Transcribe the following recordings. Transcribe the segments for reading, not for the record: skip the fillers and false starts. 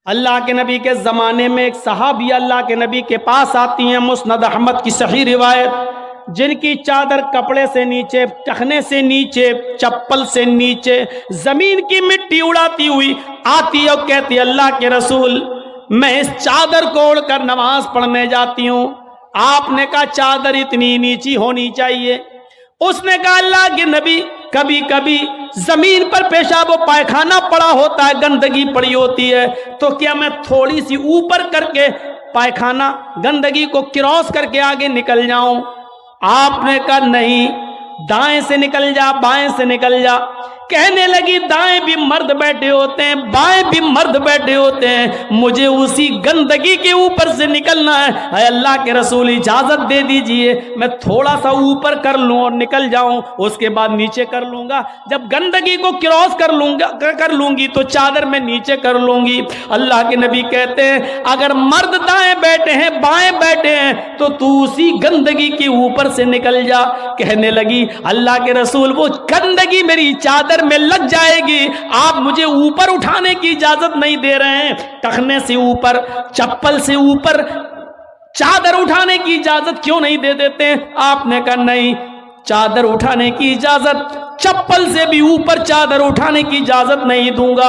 اللہ کے نبی کے زمانے میں ایک صحابی اللہ کے نبی کے پاس آتی ہیں، مسند احمد کی صحیح روایت، جن کی چادر کپڑے سے نیچے، ٹخنے سے نیچے، چپل سے نیچے زمین کی مٹی اڑاتی ہوئی آتی اور کہتی اللہ کے رسول میں اس چادر کو اوڑھ کر نماز پڑھنے جاتی ہوں۔ آپ نے کہا چادر اتنی نیچی ہونی چاہیے۔ اس نے کہا اللہ کے نبی کبھی کبھی زمین پر پیشاب و پائخانہ پڑا ہوتا ہے، گندگی پڑی ہوتی ہے، تو کیا میں تھوڑی سی اوپر کر کے پائخانہ گندگی کو کراس کر کے آگے نکل جاؤں؟ آپ نے کہا نہیں، دائیں سے نکل جا، بائیں سے نکل جا۔ کہنے لگی دائیں بھی مرد بیٹھے ہوتے ہیں، بائیں بھی مرد بیٹھے ہوتے ہیں، مجھے اسی گندگی کے اوپر سے نکلنا ہے۔ اے اللہ کے رسول اجازت دے دیجئے، میں تھوڑا سا اوپر کر لوں اور نکل جاؤں، اس کے بعد نیچے کر لوں گا، جب گندگی کو کراس کر لوں گی تو چادر میں نیچے کر لوں گی۔ اللہ کے نبی کہتے ہیں اگر مرد دائیں بیٹھے ہیں، بائیں بیٹھے ہیں، تو اسی گندگی کے اوپر سے نکل جا۔ کہنے لگی اللہ کے رسول وہ گندگی میری چادر میں لگ جائے گی، آپ مجھے اوپر اٹھانے کی اجازت نہیں دے رہے ہیں، ٹخنے سے اوپر، چپل سے اوپر چادر اٹھانے کی اجازت کیوں نہیں دے دیتے؟ آپ نے کہا نہیں، چادر اٹھانے کی اجازت، چپل سے بھی اوپر چادر اٹھانے کی اجازت نہیں دوں گا۔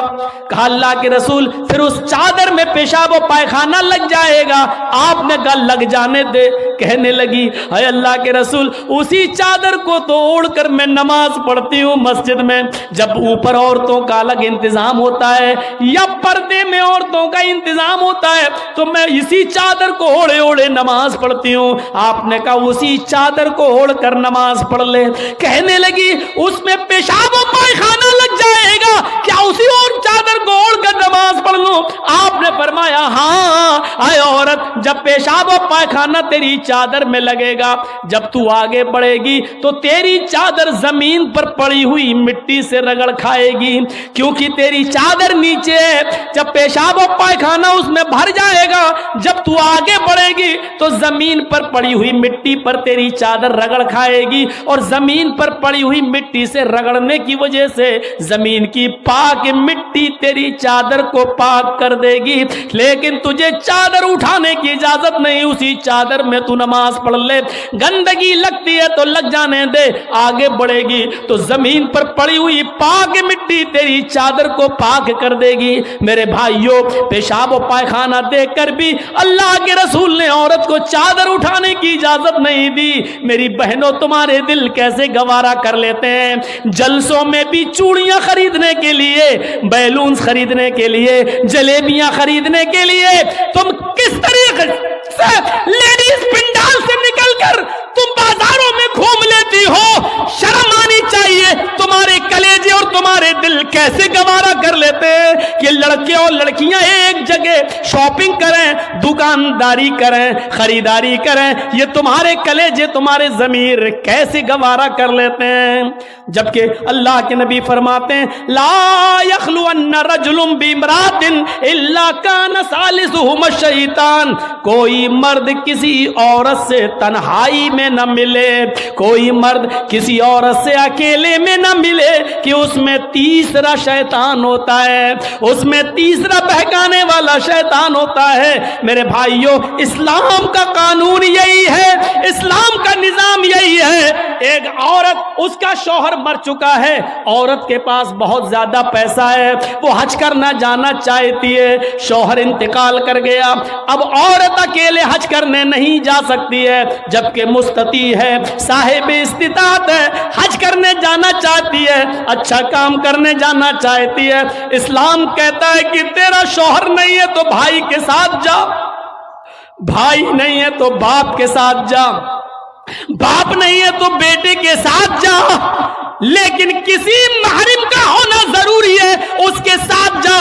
کہا اللہ کے رسول پھر اس چادر میں پیشاب و پائخانہ لگ جائے گا۔ آپ نے کہا لگ جانے دے۔ کہنے لگی اے اللہ کے رسول اسی چادر کو تو اوڑھ کر میں نماز پڑھتی ہوں مسجد میں، جب اوپر عورتوں کا الگ انتظام ہوتا ہے یا پردے میں عورتوں کا انتظام ہوتا ہے تو میں اسی چادر کو اوڑھے اوڑھے نماز پڑھتی ہوں۔ آپ نے کہا اسی چادر کو اوڑھ کر نماز پڑھ لے۔ کہنے لگی اس میں پیشاب و پائخانہ لگ جائے گا، کیا اسی اور چادر کو اوڑھ کر نماز پڑھ لوں؟ آپ نے فرمایا ہاں اے عورت، جب پیشاب و پائخانہ تیری چادر میں لگے گا، جب تو آگے بڑھے گی تو تیری چادر زمین پر پڑی ہوئی مٹی سے رگڑ کھائے گی، کیونکہ تیری چادر نیچے ہے۔ جب پیشاب و پائخانہ اس میں بھر جائے گا، جب تو آگے بڑھے گی تو زمین پر پڑی ہوئی مٹی پر تیری چادر رگڑ کھائے گی، اور زمین پر پڑی ہوئی مٹی سے رگڑنے کی وجہ سے زمین کی پاک مٹی تیری چادر کو پاک کر دے گی، لیکن تجھے چادر اٹھانے کی اجازت نہیں، اسی چادر میں تو نماز پڑھ لے۔ گندگی لگتی ہے تو لگ جانے دے، آگے بڑھے گی تو زمین پر پڑی ہوئی پاک مٹی تیری چادر کو پاک کر دے گی۔ میرے بھائیوں پیشاب و پائخانہ دیکھ کر بھی اللہ کے رسول نے عورت کو چادر اٹھانے کی اجازت نہیں دی۔ میری بہنوں تمہارے دل کیسے گوارا کر لیتے ہیں، جلسوں میں بھی چوڑیاں خریدنے کے لیے، بیلونز خریدنے کے لیے، جلیبیاں خریدنے کے لیے تم کس طریقے سے لیڈیز پنڈال سے نکل کر تم بازاروں میں گھوم لیتی ہو؟ شرم آنی چاہیے۔ تمہارے کلیجے اور تمہارے دل کیسے گوارا کر لیتے ہیں کہ لڑکے اور لڑکیاں ایک جگہ شاپنگ کریں، دکانداری کریں، خریداری کریں؟ یہ تمہارے کلیجے، تمہارے ضمیر کیسے گوارا کر لیتے ہیں؟ جبکہ اللہ کے نبی فرماتے ہیں لا یخلون رجل بامرأۃ الا کان ثالثہما الشیطان، کوئی مرد کسی عورت سے تنہائی میں نہ ملے، کوئی مرد کسی عورت سے اکیلے میں نہ ملے کہ اس میں تیسرا شیطان ہوتا ہے، اس میں تیسرا بہکانے والا شیطان ہوتا ہے۔ میرے بھائیوں اسلام کا قانون یہی ہے، اسلام کا نظام یہی ہے۔ ایک عورت، اس کا شوہر مر چکا ہے، عورت کے پاس بہت زیادہ پیسہ ہے، وہ حج کرنا جانا چاہتی ہے، شوہر انتقال کر گیا، اب عورت اکیلے حج کرنے نہیں جا سکتی ہے، جبکہ مستطیع ہے، صاحب استطاعت ہے، حج کرنے جانا چاہتی ہے، اچھا کام کرنے جانا چاہتی ہے۔ اسلام کہتا ہے کہ تیرا شوہر نہیں ہے تو بھائی کے ساتھ جا، بھائی نہیں ہے تو باپ کے ساتھ جا، باپ نہیں ہے تو بیٹے کے ساتھ جا، لیکن کسی محرم کا ہونا ضروری ہے، اس کے ساتھ جا۔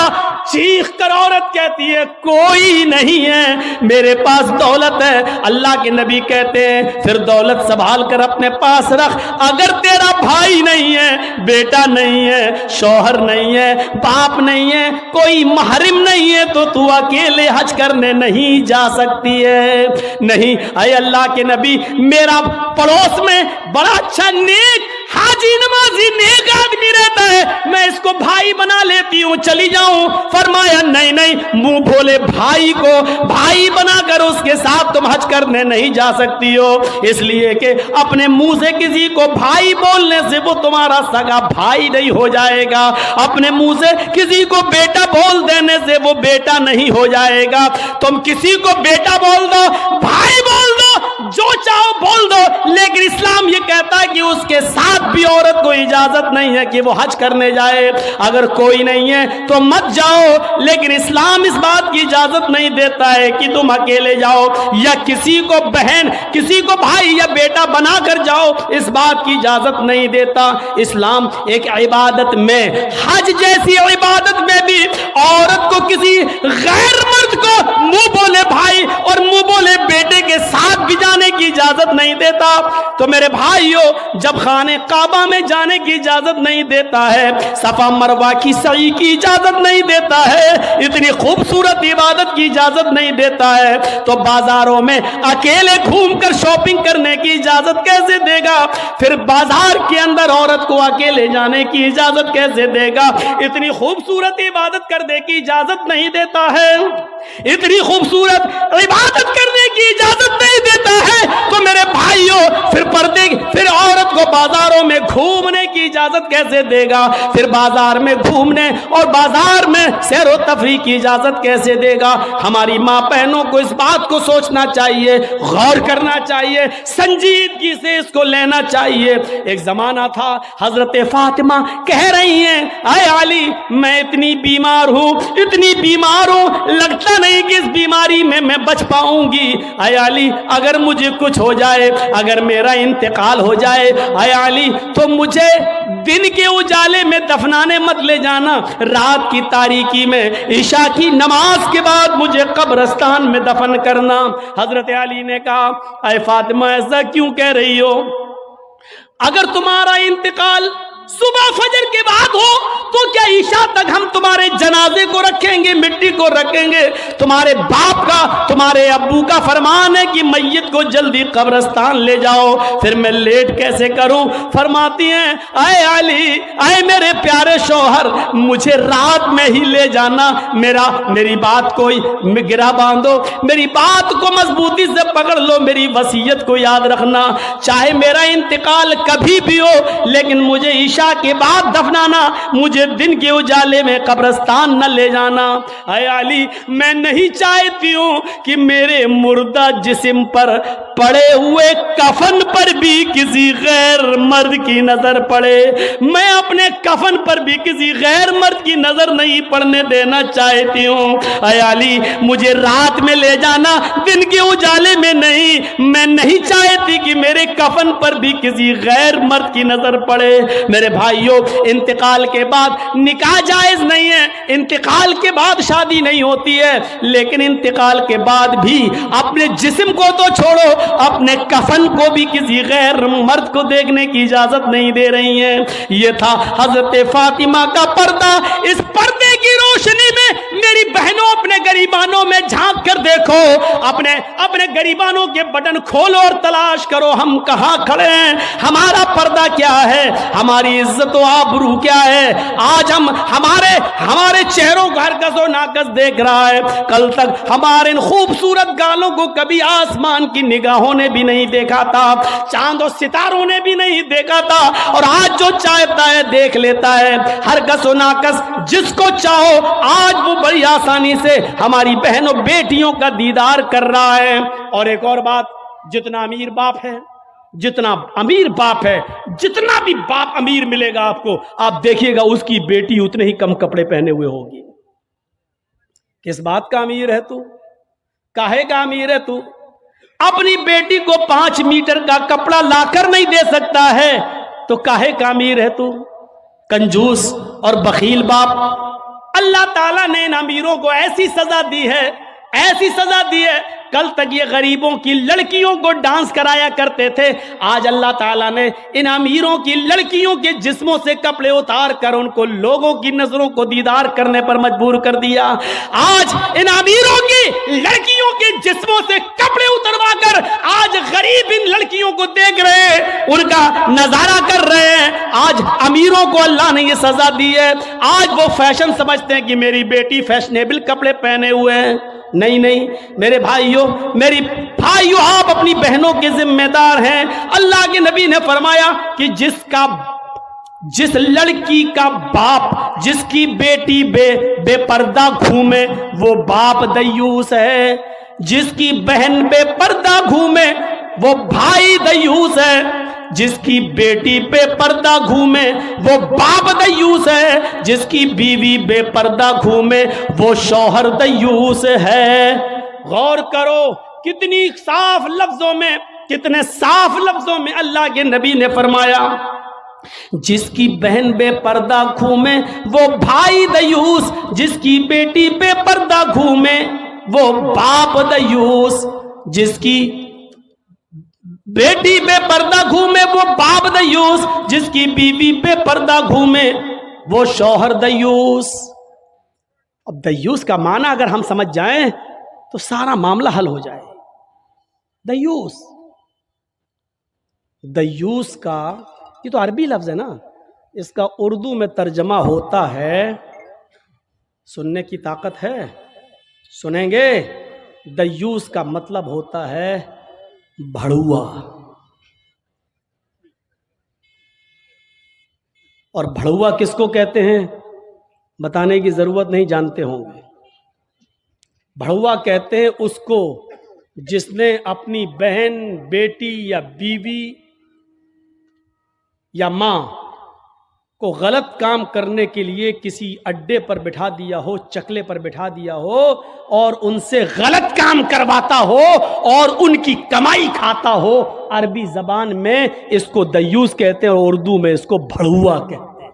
چیخ کر عورت کہتی ہے کوئی نہیں ہے، میرے پاس دولت ہے۔ اللہ کے نبی کہتے ہیں پھر دولت سنبھال کر اپنے پاس رکھ، اگر تیرا بھائی نہیں ہے، بیٹا نہیں ہے، شوہر نہیں ہے، باپ نہیں ہے، کوئی محرم نہیں ہے تو تو اکیلے حج کرنے نہیں جا سکتی ہے۔ نہیں، اے اللہ کے نبی، میرا پڑوس میں بڑا اچھا نیک حاجی نمازی نیک آدمی رہتا ہے، میں اس کو بھائی بنا لیتی ہوں، چلی جاؤں۔ فرمایا نہیں نہیں، منہ بھولے بھائی کو بھائی بنا کر اس کے ساتھ تم حج کرنے نہیں جا سکتی ہو، اس لیے کہ اپنے منہ سے کسی کو بھائی بولنے سے وہ تمہارا سگا بھائی نہیں ہو جائے گا، اپنے منہ سے کسی کو بیٹا بول دینے سے وہ بیٹا نہیں ہو جائے گا۔ تم کسی کو بیٹا بول دو، بھائی بول دو، جو چاہو بول دو، لیکن اسلام یہ کہتا ہے کہ اس کے ساتھ بھی عورت کو اجازت نہیں ہے کہ وہ حج کرنے جائے۔ اگر کوئی نہیں ہے تو مت جاؤ، لیکن اسلام اس بات کی اجازت نہیں دیتا ہے کہ تم اکیلے جاؤ یا کسی کو بہن، کسی کو بھائی یا بیٹا بنا کر جاؤ، اس بات کی اجازت نہیں دیتا۔ اسلام ایک عبادت میں، حج جیسی عبادت میں بھی عورت کو کسی غیر مرد کو منہ بولے بھائی اور منہ بولے بیٹے کے ساتھ بھی جانے کی اجازت نہیں دیتا۔ تو میرے بھائیو، جب خانہ کعبہ میں جانے کی اجازت نہیں دیتا ہے، صفا مروہ کی سعی کی اجازت نہیں دیتا ہے، اتنی خوبصورت عبادت کی اجازت نہیں دیتا ہے، تو بازاروں میں اکیلے گھوم کر شاپنگ کرنے کی اجازت کیسے دے گا؟ پھر بازار کے اندر عورت کو اکیلے جانے کی اجازت کیسے دے گا؟ اتنی خوبصورت عبادت کرنے کی اجازت نہیں دیتا ہے، اتنی خوبصورت عبادت کرنے کی اجازت نہیں دیتا ہے، تو میرے بھائیوں پھر عورت کو بازاروں میں گھومنے کی اجازت کیسے دے گا؟ پھر بازار میں گھومنے اور بازار میں سیر و تفریح کی اجازت کیسے دے گا؟ ہماری ماں بہنوں کو اس بات کو سوچنا چاہیے، غور کرنا چاہیے، سنجیدگی سے اس کو لینا چاہیے۔ ایک زمانہ تھا، حضرت فاطمہ کہہ رہی ہیں، اے علی میں اتنی بیمار ہوں، اتنی بیمار ہوں، لگتا نہیں کہ اس بیماری میں بچ پاؤں گی۔ اے علی اگر مجھے کچھ ہو جائے، اگر میرا انتقال ہو جائے، اے علی تو مجھے دن کے اجالے میں دفنانے مت لے جانا، رات کی تاریکی میں عشاء کی نماز کے بعد مجھے قبرستان میں دفن کرنا۔ حضرت علی نے کہا، اے فاطمہ ایسا کیوں کہہ رہی ہو؟ اگر تمہارا انتقال صبح فجر کے بعد ہو تو کیا عشاء تک ہم تمہارے جنازے کو رکھیں گے، مٹی کو رکھیں گے؟ تمہارے باپ کا، تمہارے ابو کا فرمان ہے کہ میت کو جلدی قبرستان لے جاؤ، پھر میں لیٹ کیسے کروں؟ فرماتی ہیں، اے علی، اے میرے پیارے شوہر، مجھے رات میں ہی لے جانا، میری بات کو گرا باندھو، میری بات کو مضبوطی سے پکڑ لو، میری وصیت کو یاد رکھنا، چاہے میرا انتقال کبھی بھی ہو لیکن مجھے عشاء کے بعد دفنانا، مجھے دن کے اجالے میں قبرستان نہ لے جانا۔ اے علی میں نہیں چاہتی ہوں کہ میرے مردہ جسم پر پڑے ہوئے کفن پر بھی کسی غیر مرد کی نظر پڑے، میں اپنے کفن پر بھی کسی غیر مرد کی نظر نہیں پڑنے دینا چاہتی ہوں۔ اے علی مجھے رات میں لے جانا، دن کے اجالے میں نہیں، میں نہیں چاہتی کہ میرے کفن پر بھی کسی غیر مرد کی نظر پڑے۔ میرے بھائیوں، انتقال کے بعد نکاح جائز نہیں ہے، انتقال کے بعد شادی نہیں ہوتی ہے، لیکن انتقال کے بعد بھی اپنے جسم کو تو چھوڑو، اپنے کفن کو بھی کسی غیر مرد کو دیکھنے کی اجازت نہیں دے رہی ہیں۔ یہ تھا حضرت فاطمہ کا پردہ۔ اس پردے کی روشنی میں میری بہنوں اپنے گریبانوں میں جھانک کر دیکھو، اپنے گریبانوں کے بٹن کھولو اور تلاش کرو ہم کہاں کھڑے ہیں، ہمارا پردہ کیا ہے، ہماری عزت و آبرو کیا ہے۔ آج ہمارے چہروں کو ہرکس و ناکس دیکھ رہا ہے، کل تک ہمارے ان خوبصورت گالوں کو کبھی آسمان کی نگاہوں نے بھی نہیں دیکھا تھا، چاند و ستاروں نے بھی نہیں دیکھا تھا، اور آج جو چاہتا ہے دیکھ لیتا ہے۔ ہرکس و ناکس جس کو چاہو آج وہ بڑی آسانی سے ہماری بہنوں بیٹیوں کا دیدار کر رہا ہے۔ اور ایک اور بات، جتنا امیر باپ ہے، جتنا امیر باپ ہے، جتنا بھی باپ امیر ملے گا آپ کو، آپ دیکھیے گا اس کی بیٹی اتنے ہی کم کپڑے پہنے ہوئے ہوگی۔ کس بات کا امیر ہے تو؟ کاہے کا امیر ہے تو؟ اپنی بیٹی کو 5 میٹر کا کپڑا لا کر نہیں دے سکتا ہے تو کاہے کا امیر ہے تو؟ کنجوس اور بخیل باپ۔ اللہ تعالیٰ نے ان امیروں کو ایسی سزا دی ہے، ایسی سزا دی ہے کل تک یہ غریبوں کی لڑکیوں کو ڈانس کرایا کرتے تھے، آج اللہ تعالیٰ نے ان امیروں کی لڑکیوں کے جسموں سے کپڑے اتار کر ان کو لوگوں کی نظروں کو دیدار کرنے پر مجبور کر دیا۔ آج ان امیروں کی لڑکیوں کے جسموں سے کپڑے اتروا کر آج غریب ان لڑکیوں کو دیکھ رہے ہیں، ان کا نظارہ کر رہے ہیں۔ آج امیروں کو اللہ نے یہ سزا دی ہے، آج وہ فیشن سمجھتے ہیں کہ میری بیٹی فیشنیبل کپڑے پہنے ہوئے ہیں۔ نہیں نہیں میرے بھائیوں، میری بھائیوں، آپ اپنی بہنوں کے ذمہ دار ہیں۔ اللہ کے نبی نے فرمایا کہ جس لڑکی کا باپ جس کی بیٹی بے پردہ گھومے وہ باپ دیوس ہے، جس کی بہن بے پردہ گھومے وہ بھائی دیوس ہے، جس کی بیٹی بے پردہ گھومے وہ باپ دیوس ہے، جس کی بیوی بے پردہ گھومے وہ شوہر دیوس ہے۔ غور کرو کتنی صاف لفظوں میں، کتنے صاف لفظوں میں اللہ کے نبی نے فرمایا جس کی بہن بے پردہ گھومے وہ بھائی دیوس، جس کی بیٹی بے پردہ گھومے وہ باپ دیوس، جس کی بیٹی بے پردہ گھومے وہ باپ دیوس، جس کی بیوی بے پردہ گھومے وہ شوہر دیوس۔ اب دیوس کا معنی اگر ہم سمجھ جائیں تو سارا معاملہ حل ہو جائے۔ دیوس کا یہ تو عربی لفظ ہے نا، اس کا اردو میں ترجمہ ہوتا ہے، سننے کی طاقت ہے؟ سنیں گے؟ دیوس کا مطلب ہوتا ہے بھڑوا، اور بھڑوا کس کو کہتے ہیں بتانے کی ضرورت نہیں، جانتے ہوں گے۔ بھڑوا کہتے ہیں اس کو جس نے اپنی بہن، بیٹی یا بیوی یا ماں کو غلط کام کرنے کے لیے کسی اڈے پر بٹھا دیا ہو، چکلے پر بٹھا دیا ہو اور ان سے غلط کام کرواتا ہو اور ان کی کمائی کھاتا ہو۔ عربی زبان میں اس کو دیوس کہتے ہیں اور اردو میں اس کو بھڑوا کہتے ہیں۔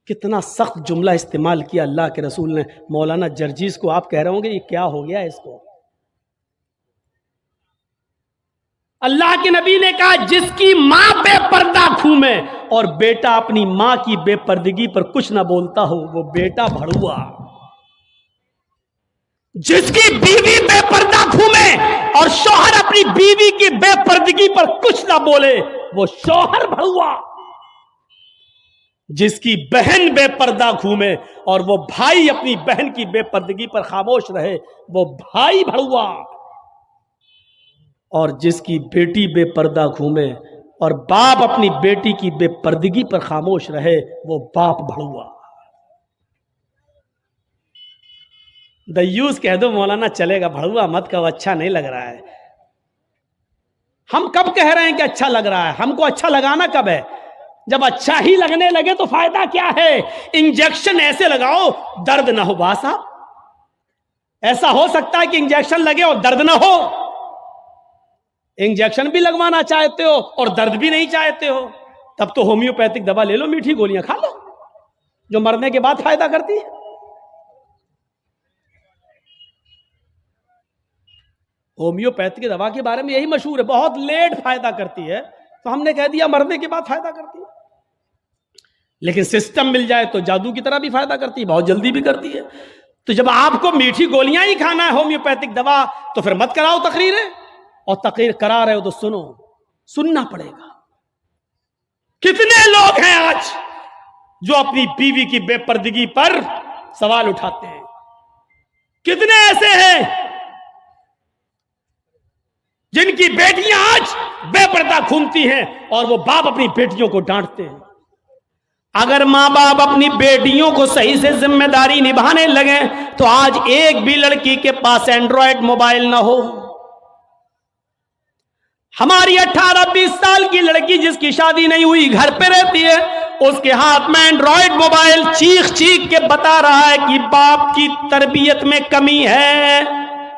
کتنا سخت جملہ استعمال کیا اللہ کے رسول نے۔ مولانا جرجیز کو آپ کہہ رہے ہوں گے یہ کیا ہو گیا اس کو؟ اللہ کے نبی نے کہا جس کی ماں بے پردہ گھومے اور بیٹا اپنی ماں کی بے پردگی پر کچھ نہ بولتا ہو وہ بیٹا بھڑوا، جس کی بیوی بے پردہ گھومے اور شوہر اپنی بیوی کی بے پردگی پر کچھ نہ بولے وہ شوہر بھڑوا، جس کی بہن بے پردہ گھومے اور وہ بھائی اپنی بہن کی بے پردگی پر خاموش رہے وہ بھائی بھڑوا، اور جس کی بیٹی بے پردہ گھومے اور باپ اپنی بیٹی کی بے پردگی پر خاموش رہے وہ باپ بھڑوا۔ دیوس کہہ دو مولانا چلے گا، بھڑوا مت کہو، اچھا نہیں لگ رہا ہے۔ ہم کب کہہ رہے ہیں کہ اچھا لگ رہا ہے؟ ہم کو اچھا لگانا کب ہے؟ جب اچھا ہی لگنے لگے تو فائدہ کیا ہے؟ انجیکشن ایسے لگاؤ درد نہ ہو۔ صاحب ایسا ہو سکتا ہے کہ انجیکشن لگے اور درد نہ ہو؟ انجیکشن بھی لگوانا چاہتے ہو اور درد بھی نہیں چاہتے ہو، تب تو ہومیوپیتھک دوا لے لو، میٹھی گولیاں کھا لو جو مرنے کے بعد فائدہ کرتی ہے۔ ہومیوپیتھک دوا کے بارے میں یہی مشہور ہے، بہت لیٹ فائدہ کرتی ہے، تو ہم نے کہہ دیا مرنے کے بعد فائدہ کرتی ہے۔ لیکن سسٹم مل جائے تو جادو کی طرح بھی فائدہ کرتی ہے، بہت جلدی بھی کرتی ہے۔ تو جب آپ کو میٹھی گولیاں ہی کھانا ہے ہومیوپیتھک دوا تو پھر مت کراؤ تقریریں، اور تقریر کرا رہے ہو تو سنو، سننا پڑے گا۔ کتنے لوگ ہیں آج جو اپنی بیوی کی بے پردگی پر سوال اٹھاتے ہیں؟ کتنے ایسے ہیں جن کی بیٹیاں آج بے پردہ گھومتی ہیں اور وہ باپ اپنی بیٹیوں کو ڈانٹتے ہیں؟ اگر ماں باپ اپنی بیٹیوں کو صحیح سے ذمہ داری نبھانے لگیں تو آج ایک بھی لڑکی کے پاس اینڈرائڈ موبائل نہ ہو۔ ہماری 18-20 سال کی لڑکی جس کی شادی نہیں ہوئی گھر پہ رہتی ہے، اس کے ہاتھ میں اینڈرائڈ موبائل چیخ چیخ کے بتا رہا ہے کہ باپ کی تربیت میں کمی ہے،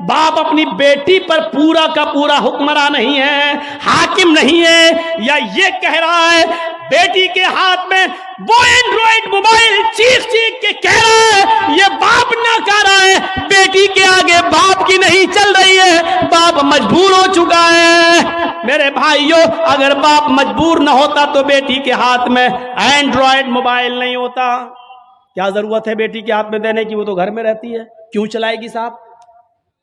باپ اپنی بیٹی پر پورا کا پورا حکمراں نہیں ہے، حاکم نہیں ہے، یا یہ کہہ رہا ہے بیٹی کے ہاتھ میں وہ اینڈرائڈ موبائل چیخ چیخ کے کہہ رہا ہے، یہ باپ نہ کہہ رہا ہے بیٹی چکا ہے۔ میرے بھائیوں، اگر باپ مجبور نہ ہوتا تو بیٹی کے ہاتھ میں اینڈرائیڈ موبائل نہیں ہوتا۔ کیا ضرورت ہے بیٹی کے ہاتھ میں دینے کی؟ وہ تو گھر میں رہتی ہے، کیوں چلائے گی صاحب؟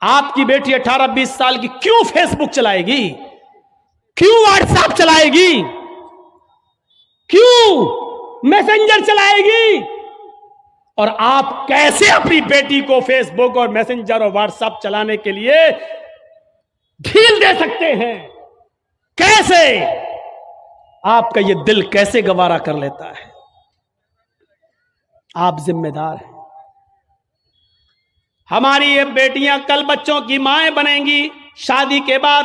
آپ کی بیٹی 18-20 سال کی کیوں فیس بک چلائے گی؟ کیوں واٹس ایپ چلائے گی؟ کیوں میسنجر چلائے گی؟ اور آپ کیسے اپنی بیٹی کو فیس بک اور میسنجر اور واٹس ایپ چلانے کے لیے ڈھیل دے سکتے ہیں؟ کیسے؟ آپ کا یہ دل کیسے گوارا کر لیتا ہے؟ آپ ذمہ دار ہیں۔ ہماری یہ بیٹیاں کل بچوں کی مائیں بنیں گی، شادی کے بعد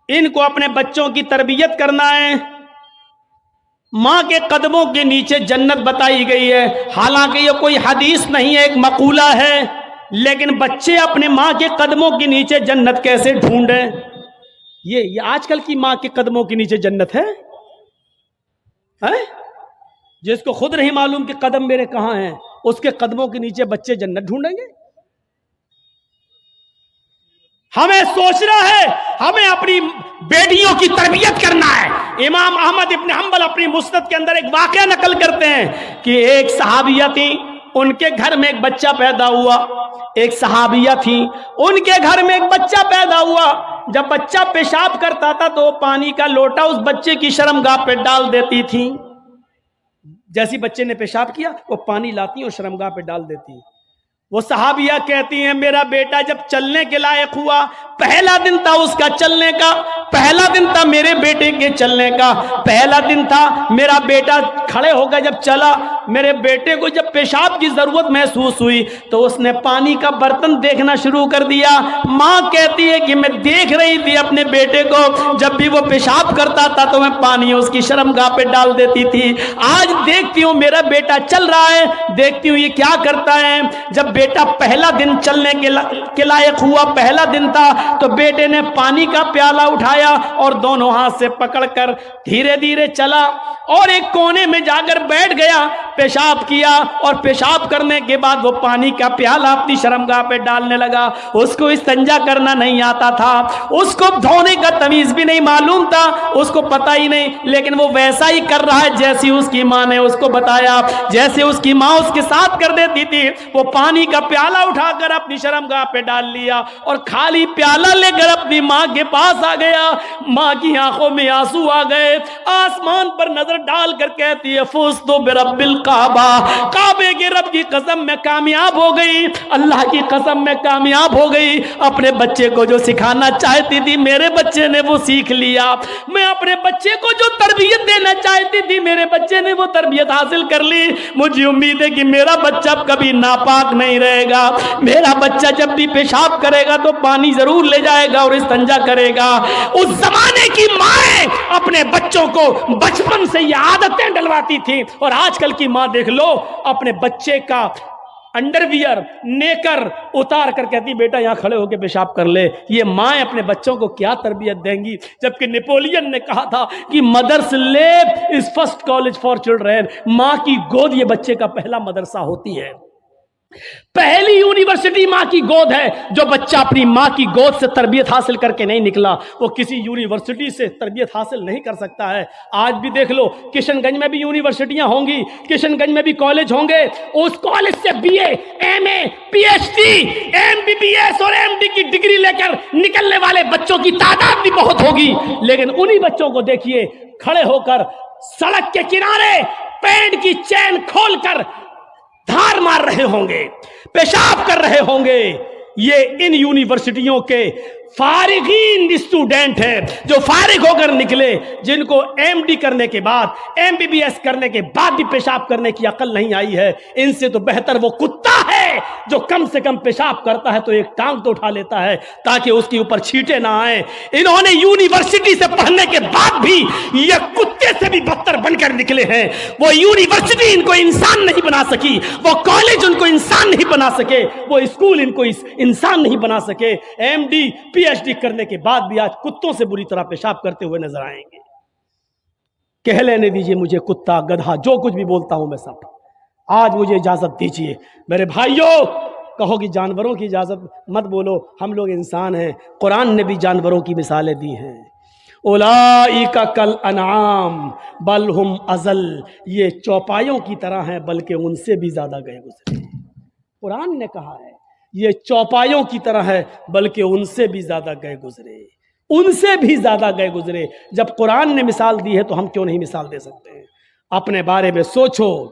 ان کو اپنے بچوں کی تربیت کرنا ہے۔ ماں کے قدموں کے نیچے جنت بتائی گئی ہے، حالانکہ یہ کوئی حدیث نہیں ہے، ایک مقولہ ہے، لیکن بچے اپنے ماں کے قدموں کے نیچے جنت کیسے ڈھونڈیں؟ یہ آج کل کی ماں کے قدموں کے نیچے جنت ہے؟ جس کو خود نہیں معلوم کہ قدم میرے کہاں ہیں، اس کے قدموں کے نیچے بچے جنت ڈھونڈیں گے؟ ہمیں سوچنا ہے، ہمیں اپنی بیٹیوں کی تربیت کرنا ہے۔ امام احمد ابن حنبل اپنی مسند کے اندر ایک واقعہ نقل کرتے ہیں کہ ایک صحابیہ تھی، ان کے گھر میں ایک بچہ پیدا ہوا۔ ایک صحابیہ تھی، ان کے گھر میں ایک بچہ پیدا ہوا۔ جب بچہ پیشاب کرتا تھا تو پانی کا لوٹا اس بچے کی شرمگاہ پہ ڈال دیتی تھی۔ جیسی بچے نے پیشاب کیا وہ پانی لاتی اور شرمگاہ پہ ڈال دیتی۔ وہ صحابیہ کہتی ہیں میرا بیٹا جب چلنے کے لائق ہوا، پہلا دن تھا اس کا چلنے کا، پہلا دن تھا میرے بیٹے کے چلنے کا، پہلا دن تھا میرا بیٹا کھڑے ہو گیا، جب چلا میرے بیٹے کو جب پیشاب کی ضرورت محسوس ہوئی تو اس نے پانی کا برتن دیکھنا شروع کر دیا۔ ماں کہتی ہے کہ میں دیکھ رہی تھی اپنے بیٹے کو، جب بھی وہ پیشاب کرتا تھا تو میں پانی اس کی شرمگاہ پہ ڈال دیتی تھی۔ آج دیکھتی ہوں میرا بیٹا چل رہا ہے، دیکھتی ہوں یہ کیا کرتا ہے۔ جب بیٹا پہلا دن چلنے کے لائق ہوا، پہلا دن تھا، تو بیٹے نے پانی کا پیالہ اٹھایا اور دونوں ہاتھ سے پکڑ کر دھیرے دھیرے چلا اور ایک کونے میں جا کر بیٹھ گیا، پیشاب کیا اور پیشاب کرنے کے بعد وہ پانی کا پیالہ اپنی شرمگاہ پہ ڈالنے لگا۔ اس کو استنجا کرنا نہیں آتا تھا، اس کو دھونے کا تمیز بھی نہیں معلوم تھا، اس کو پتہ ہی نہیں، لیکن وہ ویسا ہی کر رہا ہے جیسی اس کی ماں نے اس کو بتایا، جیسے اس کی ماں اس کے ساتھ کر دیتی تھی۔ وہ پانی کا پیالہ اٹھا کر اپنی شرمگاہ پہ ڈال لیا اور خالی پیالہ لے کر اپنی ماں کے پاس آ گیا۔ ماں کی آنکھوں میں آنسو آ گئے، آسمان پر نظر ڈال کر کہتی ہے فزت برب الکعبہ، کعبے کے رب کی قسم میں کامیاب ہو گئی، اللہ کی قسم میں کامیاب ہو گئی۔ اپنے بچے کو جو سکھانا چاہتی تھی میرے بچے نے وہ سیکھ لیا، میں اپنے بچے کو جو تربیت دینا چاہتی تھی میرے بچے نے وہ تربیت حاصل کر لی۔ مجھے امید ہے کہ میرا بچہ کبھی ناپاک نہیں رہے گا، میرا بچہ جب بھی پیشاب کرے گا تو پانی ضرور لے جائے گا اور استنجا کرے گا۔ اس زمانے کی مائیں اپنے بچوں کو بچپن سے یہ عادتیں ڈلواتی تھی، اور آج کل کی ماں دیکھ لو اپنے بچے کا انڈر ویئر نیکر اتار کر کہتی بیٹا یہاں کھڑے ہو کے پیشاب کر لے۔ یہ مائیں اپنے بچوں کو کیا تربیت دیں گی؟ جبکہ نیپولین نے کہا تھا کہ مدرس lab is first college for children, ماں کی گود یہ بچے کا پہلا مدرسہ ہوتی ہے، پہلی یونیورسٹی ماں کی گود ہے۔ جو بچہ اپنی ماں کی گود سے تربیت حاصل کر کے نہیں نکلا وہ کسی یونیورسٹی سے تربیت حاصل نہیں کر سکتا ہے۔ آج بھی دیکھ لو کشن گنج میں بھی یونیورسٹیاں ہوں گی، کشن گنج میں بھی کالج ہوں گے، اس کالج سے B A, M A, P H D, M B B S اور ایم ڈی کی ڈگری لے کر نکلنے والے بچوں کی تعداد بھی بہت ہوگی، لیکن انہی بچوں کو دیکھیے کھڑے ہو کر سڑک کے کنارے پینٹ کی چین کھول کر دھار مار رہے ہوں گے، پیشاب کر رہے ہوں گے۔ یہ ان یونیورسٹیوں کے فارغین اسٹوڈنٹ ہیں جو فارغ ہو کر نکلے، جن کو ایم ڈی کرنے کے بعد، ایم بی بی ایس کرنے کے بعد بھی پیشاب کرنے کی عقل نہیں آئی ہے۔ ان سے تو بہتر وہ کتا ہے جو کم سے کم پیشاب کرتا ہے تو ایک ٹانگ تو اٹھا لیتا ہے تاکہ اس کے اوپر چھینٹے نہ آئیں۔ انہوں نے یونیورسٹی سے پڑھنے کے بعد بھی یہ کتے سے بھی بدتر بن کر نکلے ہیں۔ وہ یونیورسٹی ان کو انسان نہیں بنا سکی، وہ کالج ان کو انسان نہیں بنا سکے، وہ اسکول ان کو انسان نہیں بنا سکے۔ M D P H D کرنے کے بعد بھی آج کتوں سے بری طرح پیشاب کرتے ہوئے نظر آئیں گے۔ کہہ لینے دیجئے مجھے کتا، گدھا، جو کچھ بھی بولتا ہوں میں سب، آج مجھے اجازت دیجئے۔ میرے بھائیوں کہو کہ جانوروں کی اجازت مت بولو، ہم لوگ انسان ہیں، قرآن نے بھی جانوروں کی مثالیں دی ہیں۔ اولئک کالانعام بل ہم اضل، یہ چوپایوں کی طرح ہیں بلکہ ان سے بھی زیادہ گئے گزرے۔ قرآن نے کہا ہے یہ چوپایوں کی طرح ہے بلکہ ان سے بھی زیادہ گئے گزرے، ان سے بھی زیادہ گئے گزرے۔ جب قرآن نے مثال دی ہے تو ہم کیوں نہیں مثال دے سکتے ہیں؟ اپنے بارے میں سوچو۔